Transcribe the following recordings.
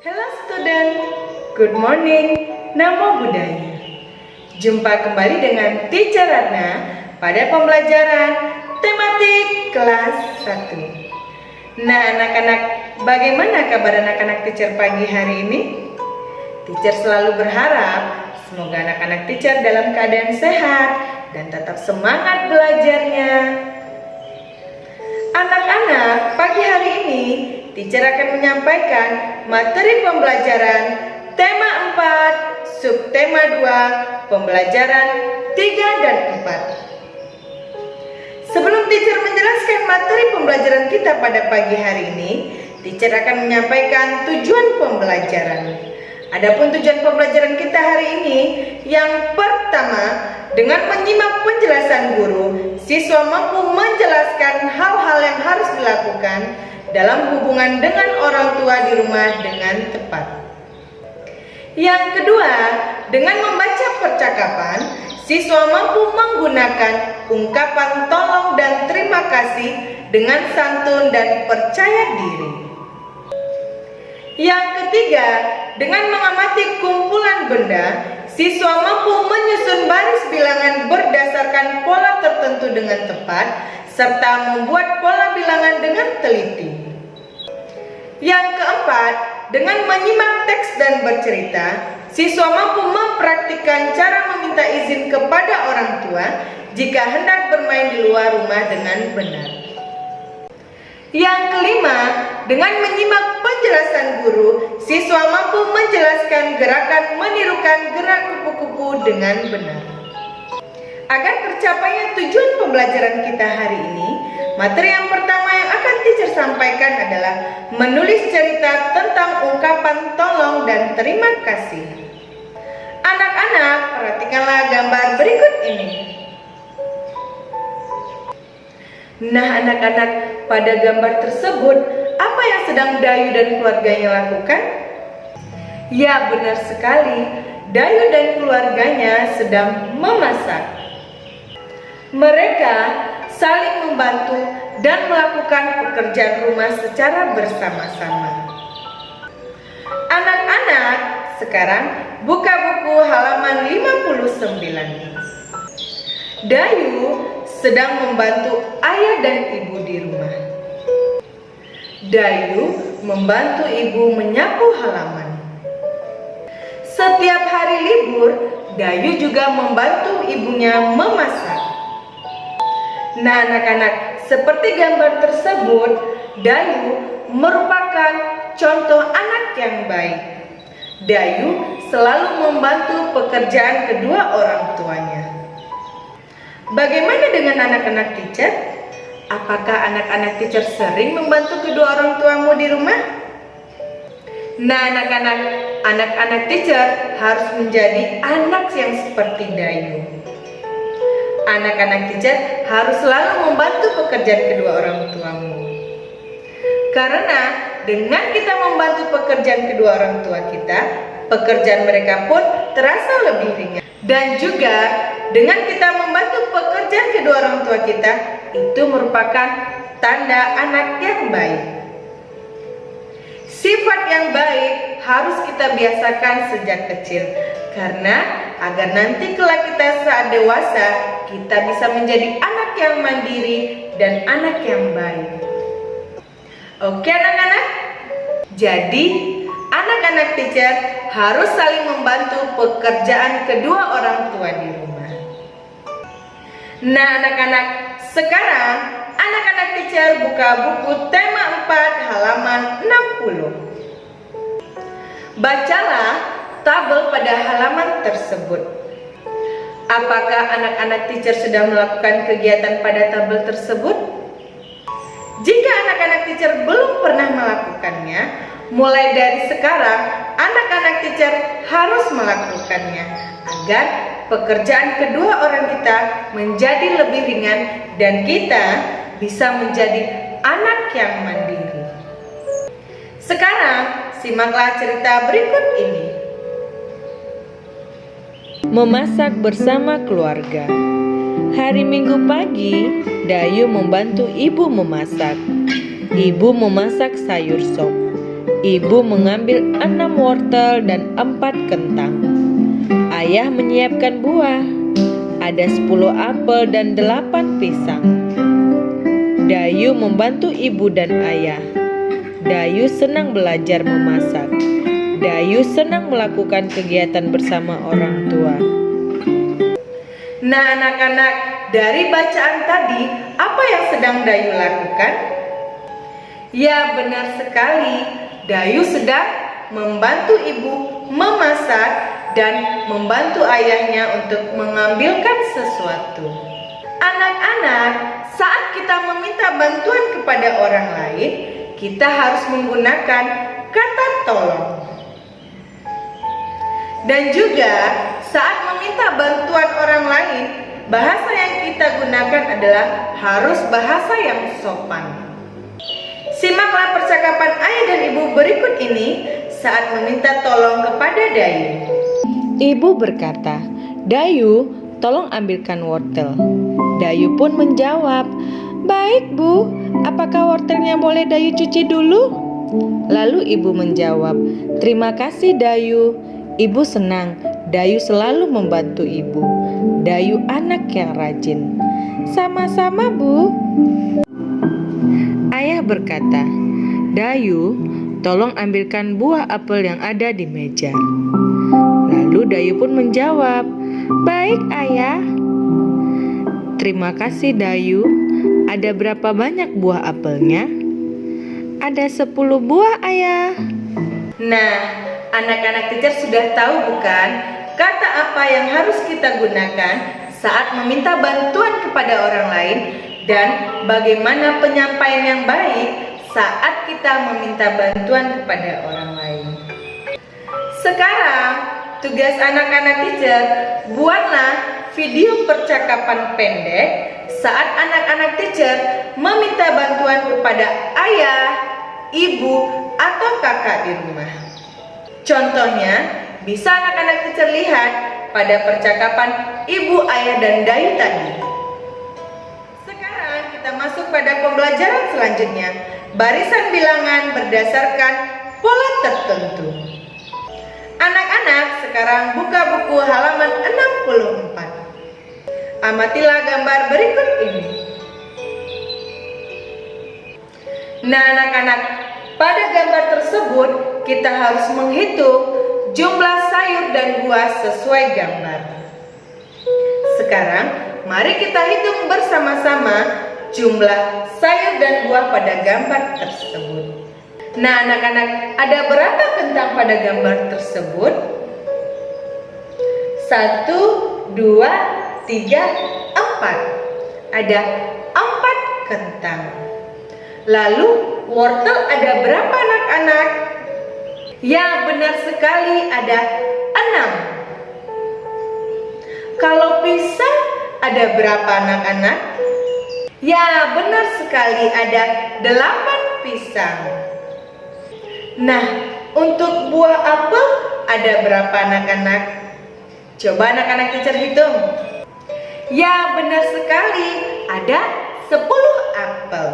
Hello student, good morning, Namo Buddhaya. Jumpa kembali dengan Teacher Ratna pada pembelajaran tematik kelas 1. Nah anak-anak, bagaimana kabar anak-anak teacher pagi hari ini? Teacher selalu berharap semoga anak-anak teacher dalam keadaan sehat dan tetap semangat belajarnya. Anak-anak, pagi hari ini teacher akan menyampaikan materi pembelajaran tema 4, subtema 2, pembelajaran 3 dan 4. Sebelum teacher menjelaskan materi pembelajaran kita pada pagi hari ini, teacher akan menyampaikan tujuan pembelajaran. Adapun tujuan pembelajaran kita hari ini, yang pertama, dengan menyimak penjelasan guru, siswa mampu menjelaskan hal-hal yang harus dilakukan dalam hubungan dengan orang tua di rumah dengan tepat. Yang kedua, dengan membaca percakapan, siswa mampu menggunakan ungkapan tolong dan terima kasih dengan santun dan percaya diri. Yang ketiga, dengan mengamati kumpulan benda, siswa mampu menyusun baris bilangan berdasarkan pola tertentu dengan tepat, serta membuat pola bilangan dengan teliti. Yang keempat, dengan menyimak teks dan bercerita, siswa mampu mempraktikkan cara meminta izin kepada orang tua jika hendak bermain di luar rumah dengan benar. Yang kelima, dengan menyimak penjelasan guru, siswa mampu menjelaskan gerakan menirukan gerak kupu-kupu dengan benar. Agar tercapainya tujuan pembelajaran kita hari ini, materi yang pertama yang akan teacher sampaikan adalah menulis cerita tentang ungkapan tolong dan terima kasih. Anak-anak, perhatikanlah gambar berikut ini. Nah anak-anak, pada gambar tersebut, apa yang sedang Dayu dan keluarganya lakukan? Ya, benar sekali, Dayu dan keluarganya sedang memasak. Mereka saling membantu dan melakukan pekerjaan rumah secara bersama-sama. Anak-anak, sekarang buka buku halaman 59. Dayu sedang membantu ayah dan ibu di rumah. Dayu membantu ibu menyapu halaman. Setiap hari libur, Dayu juga membantu ibunya memasak. Nah anak-anak, seperti gambar tersebut, Dayu merupakan contoh anak yang baik. Dayu selalu membantu pekerjaan kedua orang tuanya. Bagaimana dengan anak-anak teacher? Apakah anak-anak teacher sering membantu kedua orang tuamu di rumah? Nah anak-anak teacher harus menjadi anak yang seperti Dayu. Anak-anak teacher harus selalu membantu pekerjaan kedua orang tuamu. Karena dengan kita membantu pekerjaan kedua orang tua kita, pekerjaan mereka pun terasa lebih ringan. Dan juga dengan kita membantu pekerjaan kedua orang tua kita, itu merupakan tanda anak yang baik. Sifat yang baik harus kita biasakan sejak kecil, karena agar nanti kelak kita saat dewasa, kita bisa menjadi anak yang mandiri dan anak yang baik. Oke anak-anak, jadi anak-anak teacher harus saling membantu pekerjaan kedua orang tua di rumah. Nah anak-anak, sekarang anak-anak teacher buka buku tema 4 halaman 60. Bacalah tabel pada halaman tersebut. Apakah anak-anak teacher sudah melakukan kegiatan pada tabel tersebut? Jika anak-anak teacher belum pernah melakukannya, mulai dari sekarang anak-anak teacher harus melakukannya agar pekerjaan kedua orang kita menjadi lebih ringan dan kita bisa menjadi anak yang mandiri. Sekarang simaklah cerita berikut ini. Memasak bersama keluarga. Hari Minggu pagi, Dayu membantu ibu memasak. Ibu memasak sayur sop. Ibu mengambil 6 wortel dan 4 kentang. Ayah menyiapkan buah. Ada 10 apel dan 8 pisang. Dayu membantu ibu dan ayah. Dayu senang belajar memasak. Dayu senang melakukan kegiatan bersama orang tua. Nah anak-anak, dari bacaan tadi, apa yang sedang Dayu lakukan? Ya benar sekali, Dayu sedang membantu ibu memasak dan membantu ayahnya untuk mengambilkan sesuatu. Anak-anak, saat kita meminta bantuan kepada orang lain, kita harus menggunakan kata tolong. Dan juga saat meminta bantuan orang lain, bahasa yang kita gunakan adalah harus bahasa yang sopan. Simaklah percakapan ayah dan ibu berikut ini saat meminta tolong kepada Dayu. Ibu berkata, "Dayu, tolong ambilkan wortel." Dayu pun menjawab, "Baik Bu, apakah wortelnya boleh Dayu cuci dulu?" Lalu ibu menjawab, "Terima kasih Dayu." Ibu senang, Dayu selalu membantu ibu. Dayu anak yang rajin. "Sama-sama Bu." Ayah berkata, "Dayu, tolong ambilkan buah apel yang ada di meja." Lalu Dayu pun menjawab, "Baik Ayah." "Terima kasih Dayu. Ada berapa banyak buah apelnya?" "Ada 10 buah Ayah." Nah, anak-anak teacher sudah tahu bukan kata apa yang harus kita gunakan saat meminta bantuan kepada orang lain dan bagaimana penyampaian yang baik saat kita meminta bantuan kepada orang lain. Sekarang, tugas anak-anak teacher, buatlah video percakapan pendek saat anak-anak teacher meminta bantuan kepada ayah, ibu, atau kakak di rumah. Contohnya, bisa anak-anak teacher lihat pada percakapan ibu, ayah, dan Dayu tadi. Sekarang kita masuk pada pembelajaran selanjutnya, barisan bilangan berdasarkan pola tertentu. Anak-anak sekarang buka buku halaman 64. Amatilah gambar berikut ini. Nah anak-anak, pada gambar tersebut kita harus menghitung jumlah sayur dan buah sesuai gambar. Sekarang mari kita hitung bersama-sama jumlah sayur dan buah pada gambar tersebut. Nah anak-anak, ada berapa kentang pada gambar tersebut? 1, 2, 3, 4. Ada 4 kentang. Lalu wortel ada berapa anak-anak? Ya benar sekali, ada 6. Kalau pisang ada berapa anak-anak? Ya benar sekali, ada 8 pisang. Nah, untuk buah apel ada berapa anak-anak? Coba anak-anak teacher hitung. Ya benar sekali, ada 10 apel.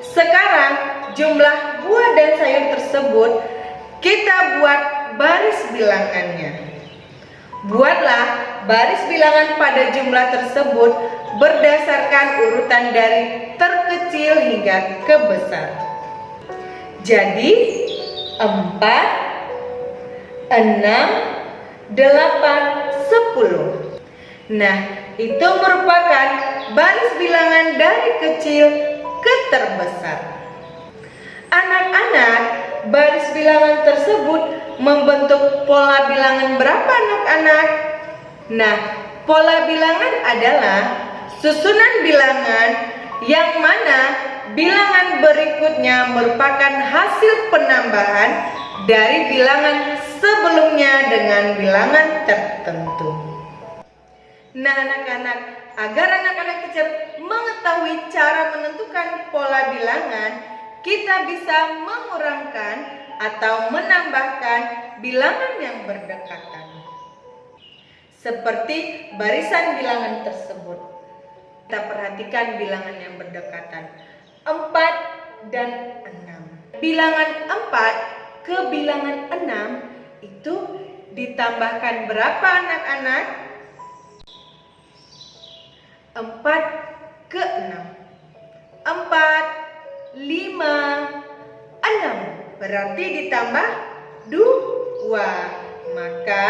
Sekarang jumlah buah dan sayur tersebut kita buat baris bilangannya. Buatlah baris bilangan pada jumlah tersebut berdasarkan urutan dari terkecil hingga ke besar. Jadi 4, 6, 8, 10. Nah, itu merupakan baris bilangan dari kecil ke terbesar. Anak-anak, baris bilangan tersebut membentuk pola bilangan berapa anak-anak? Nah, pola bilangan adalah susunan bilangan yang mana bilangan berikutnya merupakan hasil penambahan dari bilangan sebelumnya dengan bilangan tertentu. Nah anak-anak, agar anak-anak teacher mengetahui cara menentukan pola bilangan, kita bisa mengurangkan atau menambahkan bilangan yang berdekatan. Seperti barisan bilangan tersebut. Kita perhatikan bilangan yang berdekatan. 4 dan 6. bilangan 4 ke bilangan 6 itu ditambahkan berapa anak-anak? 4 ke 6. 4, 5, 6. Berarti ditambah 2. Maka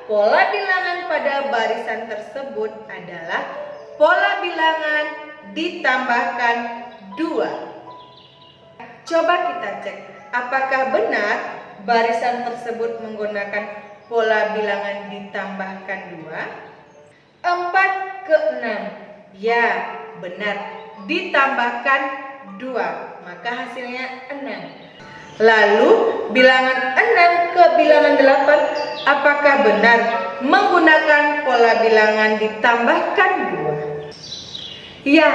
pola bilangan pada barisan tersebut adalah pola bilangan ditambahkan 2. Coba kita cek, apakah benar barisan tersebut menggunakan pola bilangan ditambahkan 2? 4 ke 6. Ya, benar. Ditambahkan 2. Maka hasilnya 6. Lalu bilangan 6 ke bilangan 8, apakah benar menggunakan pola bilangan ditambahkan 2? Ya,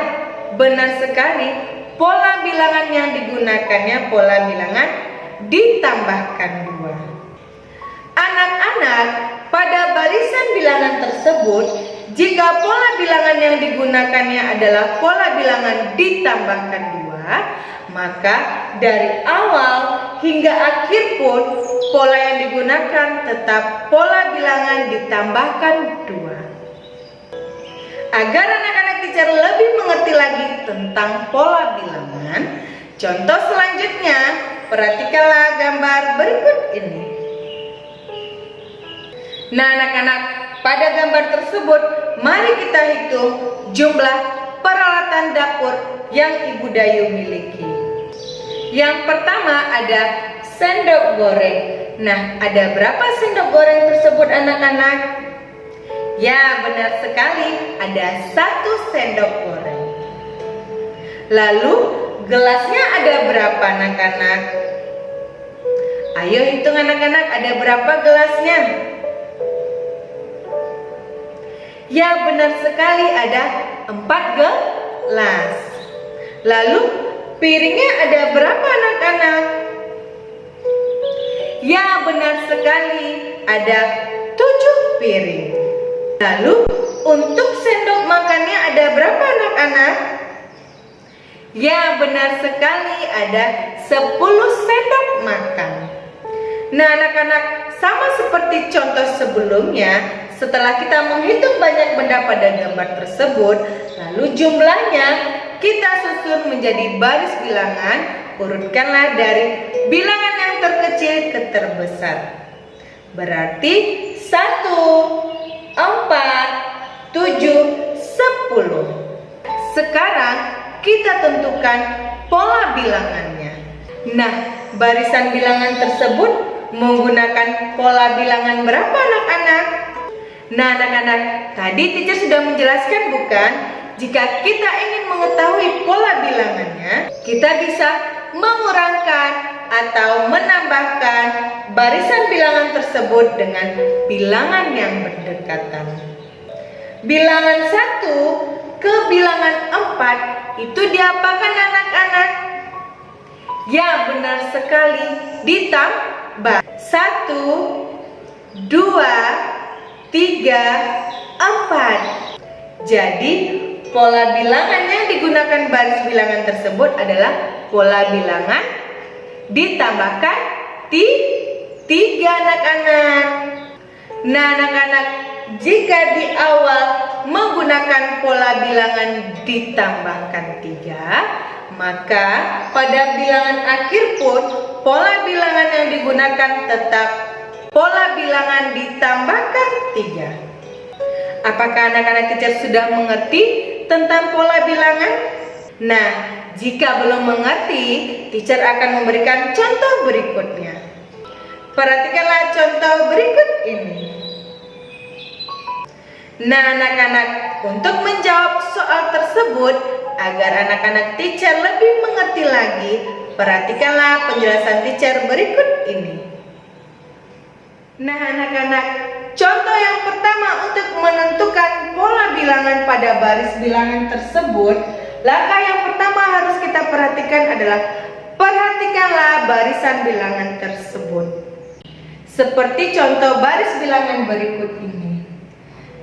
benar sekali. Pola bilangan yang digunakannya pola bilangan ditambahkan 2. Anak-anak, pada barisan bilangan tersebut, jika pola bilangan yang digunakannya adalah pola bilangan ditambahkan 2, maka dari awal hingga akhir pun pola yang digunakan tetap pola bilangan ditambahkan 2. Agar anak-anak teacher lebih mengerti lagi tentang pola bilangan, contoh selanjutnya, perhatikanlah gambar berikut ini. Nah anak-anak, pada gambar tersebut mari kita hitung jumlah peralatan dapur yang Ibu Dayu miliki. Yang pertama ada sendok goreng. Nah, ada berapa sendok goreng tersebut anak-anak? Ya, benar sekali, ada 1 sendok goreng. Lalu, gelasnya ada berapa anak-anak? Ayo hitung anak-anak, ada berapa gelasnya? Ya, benar sekali, ada 4 gelas. Lalu, piringnya ada berapa anak-anak? Ya, benar sekali, ada 7 piring. Lalu untuk sendok makannya ada berapa anak-anak? Ya, benar sekali, ada 10 sendok makan. Nah anak-anak, sama seperti contoh sebelumnya, setelah kita menghitung banyak benda pada gambar tersebut, lalu jumlahnya kita susun menjadi baris bilangan, urutkanlah dari bilangan yang terkecil ke terbesar. Berarti 1, 4, 7, 10. Sekarang kita tentukan pola bilangannya. Nah, barisan bilangan tersebut menggunakan pola bilangan berapa anak-anak? Nah anak-anak, tadi teacher sudah menjelaskan bukan? Jika kita ingin mengetahui pola bilangannya, kita bisa mengurangkan atau menambahkan barisan bilangan tersebut dengan bilangan yang berdekatan. Bilangan 1 ke bilangan 4 itu diapakan anak-anak? Ya, benar sekali, ditambah 1, 2, 3, 4. Jadi pola bilangan yang digunakan baris bilangan tersebut adalah pola bilangan ditambahkan 3 anak-anak. Nah anak-anak, jika di awal menggunakan pola bilangan ditambahkan 3, maka pada bilangan akhir pun pola bilangan yang digunakan tetap pola bilangan ditambahkan 3. Apakah anak-anak teacher sudah mengerti tentang pola bilangan? Nah, jika belum mengerti, teacher akan memberikan contoh berikutnya. Perhatikanlah contoh berikut ini. Nah anak-anak, untuk menjawab soal tersebut, agar anak-anak teacher lebih mengerti lagi, perhatikanlah penjelasan teacher berikut ini. Nah anak-anak, contoh yang pertama untuk menentukan pola bilangan pada baris bilangan tersebut, langkah yang pertama harus kita perhatikan adalah perhatikanlah barisan bilangan tersebut. Seperti contoh baris bilangan berikut ini.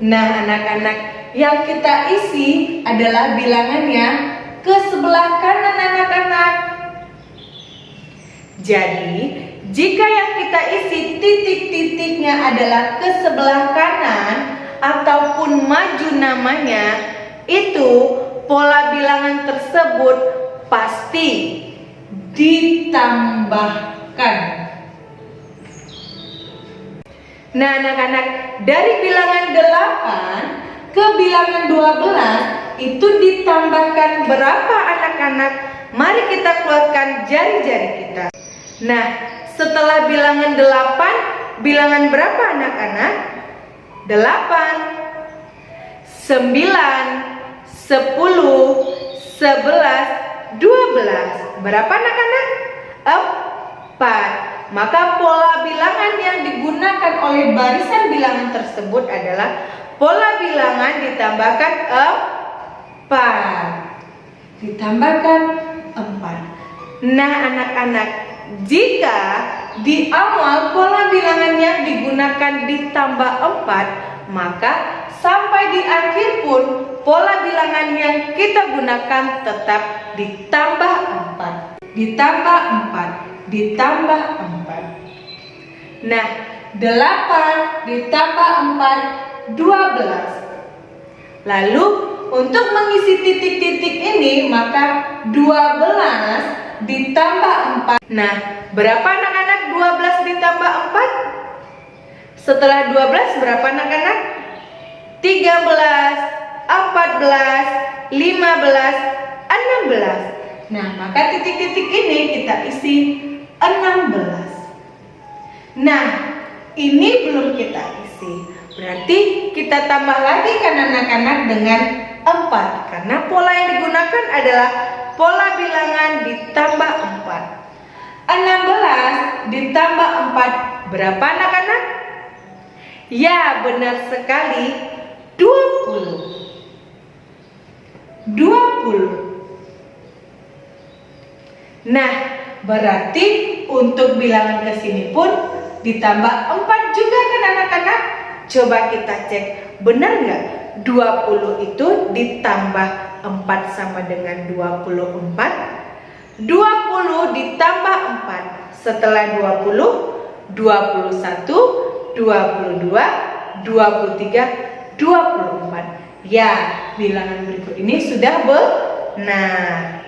Nah anak-anak, yang kita isi adalah bilangannya ke sebelah kanan anak-anak. Jadi, jika yang kita isi titik-titiknya adalah ke sebelah kanan ataupun maju namanya, itu pola bilangan tersebut pasti ditambahkan. Nah, anak-anak, dari bilangan 8 ke bilangan 12 itu ditambahkan berapa anak-anak? Mari kita keluarkan jari-jari kita. Nah, setelah bilangan 8, bilangan berapa anak-anak? 8, 9, 10, 11, 12. Berapa anak-anak? 4. Maka pola bilangan yang digunakan oleh barisan bilangan tersebut adalah pola bilangan ditambahkan 4. Ditambahkan 4. Nah, anak-anak, jika di awal pola bilangannya digunakan ditambah 4, maka sampai di akhir pun pola bilangan yang kita gunakan tetap ditambah 4. Ditambah 4. Ditambah 4. Nah, 8 ditambah 4, 12. Lalu untuk mengisi titik-titik ini, maka 12 ditambah 4. Nah, berapa anak-anak 12 ditambah 4? Setelah 12 berapa anak-anak? 13, 14, 15, 16. Nah, maka titik-titik ini kita isi 16. Nah, ini belum kita isi. Berarti kita tambah lagi kan anak-anak dengan 4. Karena pola yang digunakan adalah pola bilangan ditambah 4. 16 ditambah 4 berapa anak-anak? Ya, benar sekali, 20. 20. Nah, berarti untuk bilangan ke sini pun ditambah 4 juga kan anak-anak? Coba kita cek, benar nggak? 20 itu ditambah 4 sama dengan 24. 20 ditambah 4. Setelah 20, 21, 22, 23, 24. Ya, bilangan berikut ini sudah benar.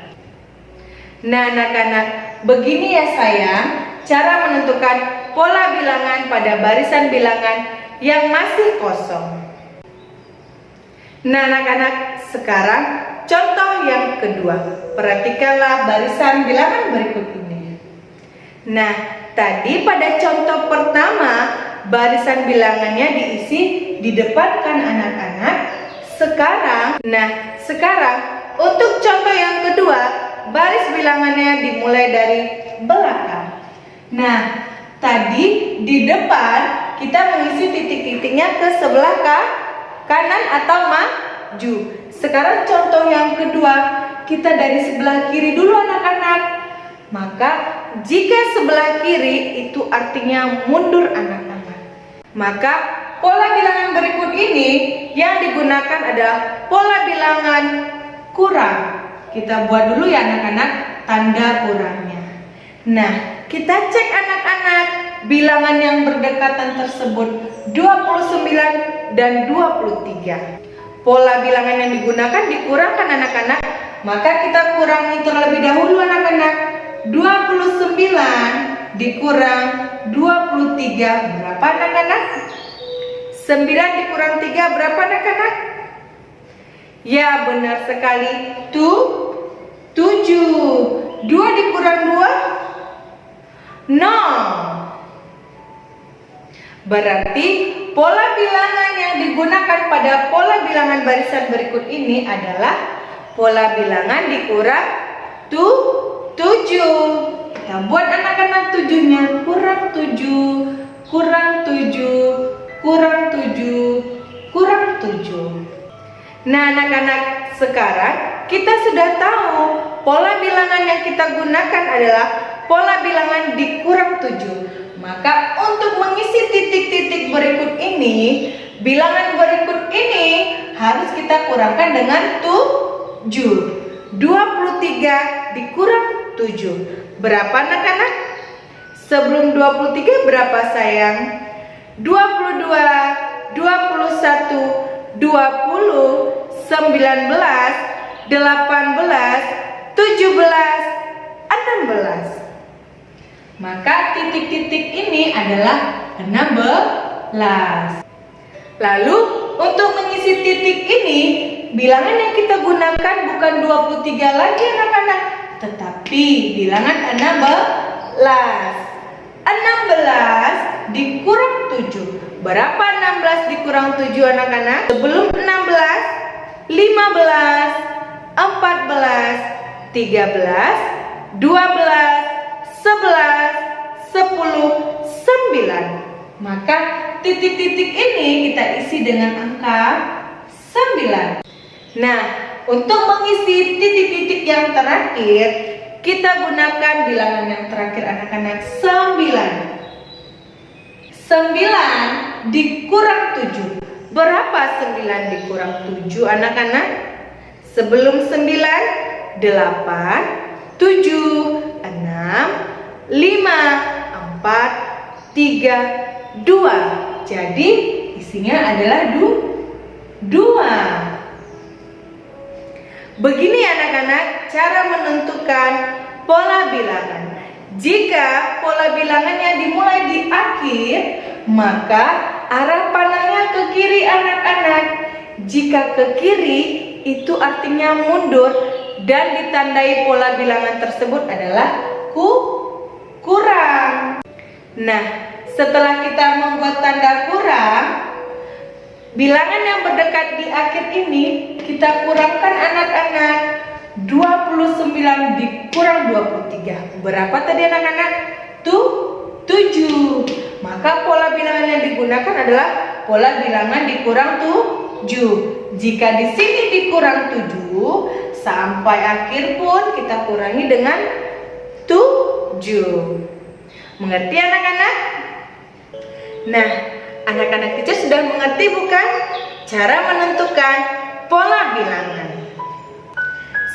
Nah, anak-anak, begini ya sayang, cara menentukan pola bilangan pada barisan bilangan yang masih kosong. Nah, anak-anak, sekarang contoh yang kedua. Perhatikanlah barisan bilangan berikut ini. Nah, tadi pada contoh pertama, barisan bilangannya diisi di depan kan anak-anak. Sekarang untuk contoh yang kedua, baris bilangannya dimulai dari belakang. Nah, tadi di depan kita mengisi titik-titiknya ke sebelah kanan atau maju. Sekarang contoh yang kedua, kita dari sebelah kiri dulu anak-anak. Maka jika sebelah kiri itu artinya mundur anak-anak. Maka pola bilangan berikut ini yang digunakan adalah pola bilangan kurang. Kita buat dulu ya anak-anak tanda kurangnya. Nah, kita cek anak-anak bilangan yang berdekatan tersebut 29 dan 23. Pola bilangan yang digunakan dikurangkan anak-anak, maka kita kurangi terlebih dahulu anak-anak. 29 dikurang 23 berapa anak-anak? 9 dikurang 3 berapa anak-anak? Ya, benar sekali, 7. 2 dikurang 2, 0. Berarti pola bilangan yang digunakan pada pola bilangan barisan berikut ini adalah pola bilangan dikurang 7. Kita buat anak-anak 7-nya, kurang 7, kurang 7, kurang 7, kurang 7. Nah, anak-anak, sekarang kita sudah tahu pola bilangan yang kita gunakan adalah pola bilangan dikurang 7. Maka untuk mengisi titik-titik berikut ini, bilangan berikut ini harus kita kurangkan dengan 7. 23 dikurang 7 berapa anak-anak? Sebelum 23 berapa sayang? 22, 21, 20, 19, 18, 17, 16. Maka titik-titik ini adalah 16. Lalu untuk mengisi titik ini, bilangan yang kita gunakan bukan 23 lagi anak-anak, tetapi bilangan 16. 16 dikurang 7. Berapa 16 dikurang 7 anak-anak? Sebelum 16, 15, 14, 13, 12, 11, 10, 9. Maka titik-titik ini kita isi dengan angka 9. Nah, untuk mengisi titik-titik yang terakhir, kita gunakan bilangan yang terakhir anak-anak 9. 9 dikurang 7. Berapa 9 dikurang 7 anak-anak? Sebelum 9, 8, 7, 6, 5, 4, 3, 2. Jadi isinya adalah 2. Begini anak-anak cara menentukan pola bilangan. Jika pola bilangannya dimulai di akhir, maka arah panahnya ke kiri anak-anak. Jika ke kiri, itu artinya mundur dan ditandai pola bilangan tersebut adalah kurang. Nah, setelah kita membuat tanda kurang, bilangan yang berdekat di akhir ini kita kurangkan anak-anak. 29 dikurang 23. Berapa tadi anak-anak? 7. Maka pola bilangan yang digunakan adalah pola bilangan dikurang 7. Jika di sini dikurang 7, sampai akhir pun kita kurangi dengan 7. Mengerti anak-anak? Nah, anak-anak teacher sudah mengerti bukan cara menentukan pola bilangan.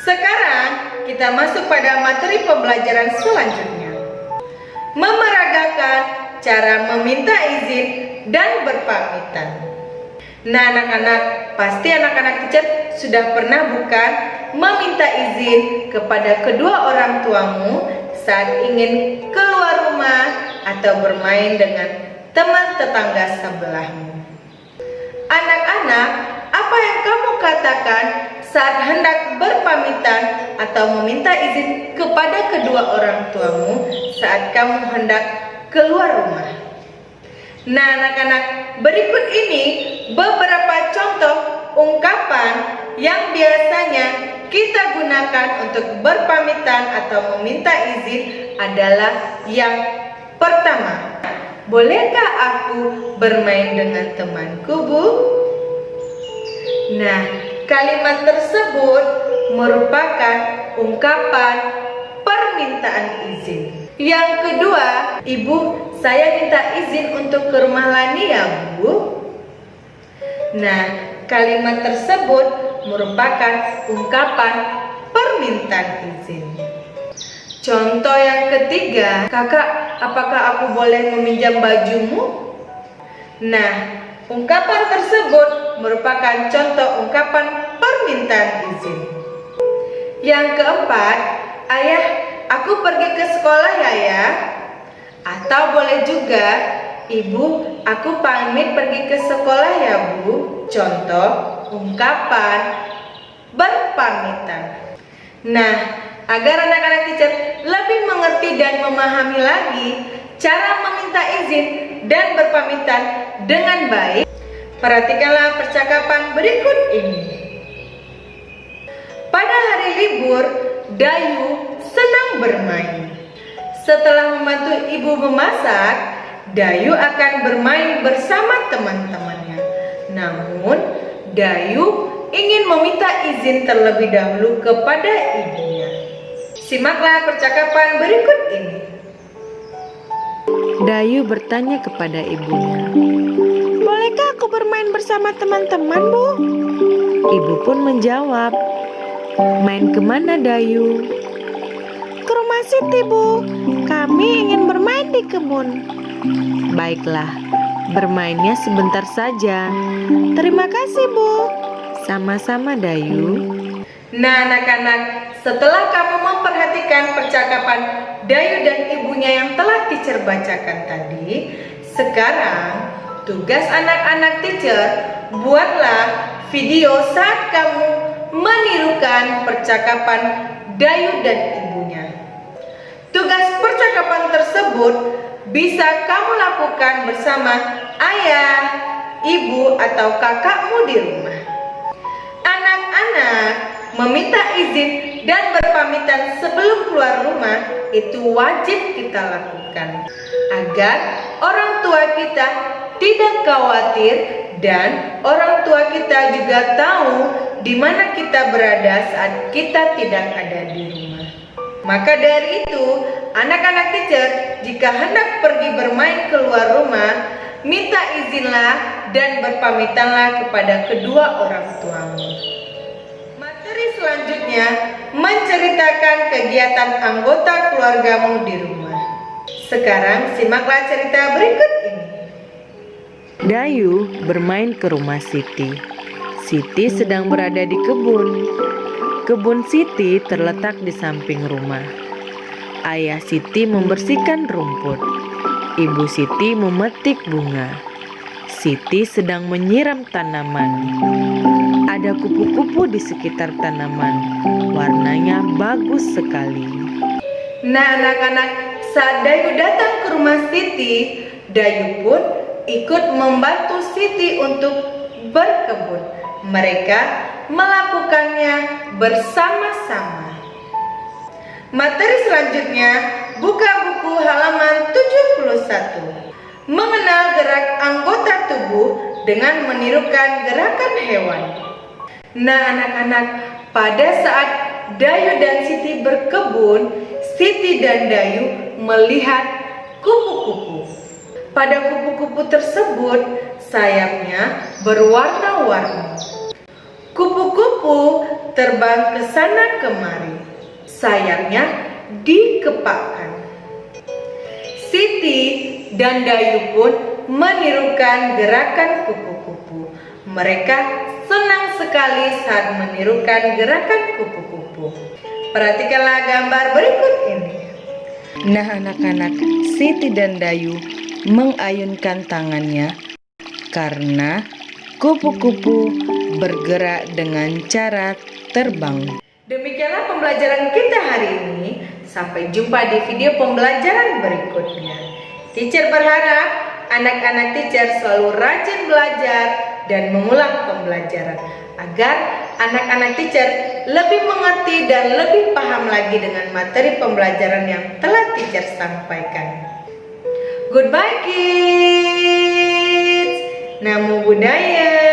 Sekarang kita masuk pada materi pembelajaran selanjutnya. Memeragakan cara meminta izin dan berpamitan. Nah anak-anak, pasti anak-anak teacher sudah pernah bukan meminta izin kepada kedua orang tuamu saat ingin keluar rumah atau bermain dengan teman tetangga sebelahmu. Anak-anak, apa yang kamu katakan saat hendak berpamitan atau meminta izin kepada kedua orang tuamu saat kamu hendak keluar rumah? Nah anak-anak, berikut ini beberapa contoh ungkapan yang biasanya kita gunakan untuk berpamitan atau meminta izin adalah yang pertama. Bolehkah aku bermain dengan temanku, Bu? Nah, kalimat tersebut merupakan ungkapan permintaan izin. Yang kedua, Ibu, saya minta izin untuk ke rumah Lani ya, Bu. Nah, kalimat tersebut merupakan ungkapan permintaan izin. Contoh yang ketiga, Kakak, apakah aku boleh meminjam bajumu? Nah, ungkapan tersebut merupakan contoh ungkapan permintaan izin. Yang keempat, Ayah, aku pergi ke sekolah ya ya. Atau boleh juga, Ibu, aku pamit pergi ke sekolah ya Bu. Contoh ungkapan berpamitan. Nah, agar anak-anak teacher lebih mengerti dan memahami lagi cara meminta izin dan berpamitan dengan baik, perhatikanlah percakapan berikut ini. Pada hari libur, Dayu senang bermain. Setelah membantu ibu memasak, Dayu akan bermain bersama teman-temannya. Namun, Dayu ingin meminta izin terlebih dahulu kepada ibunya. Simaklah percakapan berikut ini. Dayu bertanya kepada ibunya, "Bolehkah aku bermain bersama teman-teman, Bu?" Ibu pun menjawab, "Main kemana, Dayu?" "Ke ke rumah Siti, Bu. Kami ingin bermain di kebun. Baiklah, bermainnya sebentar saja. Terima kasih, Bu. Sama-sama, Dayu. Nah anak-anak, setelah kamu memperhatikan percakapan Dayu dan ibunya yang telah teacher bacakan tadi, sekarang tugas anak-anak teacher, buatlah video saat kamu menirukan percakapan Dayu dan ibunya. Tugas percakapan tersebut bisa kamu lakukan bersama ayah, ibu, atau kakakmu di rumah. Anak-anak meminta izin dan berpamitan sebelum keluar rumah itu wajib kita lakukan agar orang tua kita tidak khawatir dan orang tua kita juga tahu di mana kita berada saat kita tidak ada di rumah. Maka dari itu, anak-anak teacher jika hendak pergi bermain keluar rumah, minta izinlah dan berpamitanlah kepada kedua orang tuamu. Materi selanjutnya menceritakan kegiatan anggota keluargamu di rumah. Sekarang simaklah cerita berikut ini. Dayu bermain ke rumah Siti. Siti sedang berada di kebun. Kebun Siti terletak di samping rumah. Ayah Siti membersihkan rumput. Ibu Siti memetik bunga. Siti sedang menyiram tanaman. Ada kupu-kupu di sekitar tanaman. Warnanya bagus sekali. Nah anak-anak, saat Dayu datang ke rumah Siti, Dayu pun ikut membantu Siti untuk berkebun. Mereka melakukannya bersama-sama. Materi selanjutnya, buka buku halaman 71. Mengenal gerak anggota tubuh dengan menirukan gerakan hewan. Nah anak-anak, pada saat Dayu dan Siti berkebun, Siti dan Dayu melihat kupu-kupu. Pada kupu-kupu tersebut, sayapnya berwarna-warni. Kupu-kupu terbang ke sana kemari. Sayapnya dikepakkan. Siti dan Dayu pun menirukan gerakan kupu-kupu. Mereka senang sekali saat menirukan gerakan kupu-kupu. Perhatikanlah gambar berikut ini. Nah anak-anak, Siti dan Dayu mengayunkan tangannya karena kupu-kupu bergerak dengan cara terbang. Demikianlah pembelajaran kita hari ini. Sampai jumpa di video pembelajaran berikutnya. Teacher berharap anak-anak teacher selalu rajin belajar dan mengulang pembelajaran agar anak-anak teacher lebih mengerti dan lebih paham lagi dengan materi pembelajaran yang telah teacher sampaikan. Goodbye kids. Namo Buddhaya.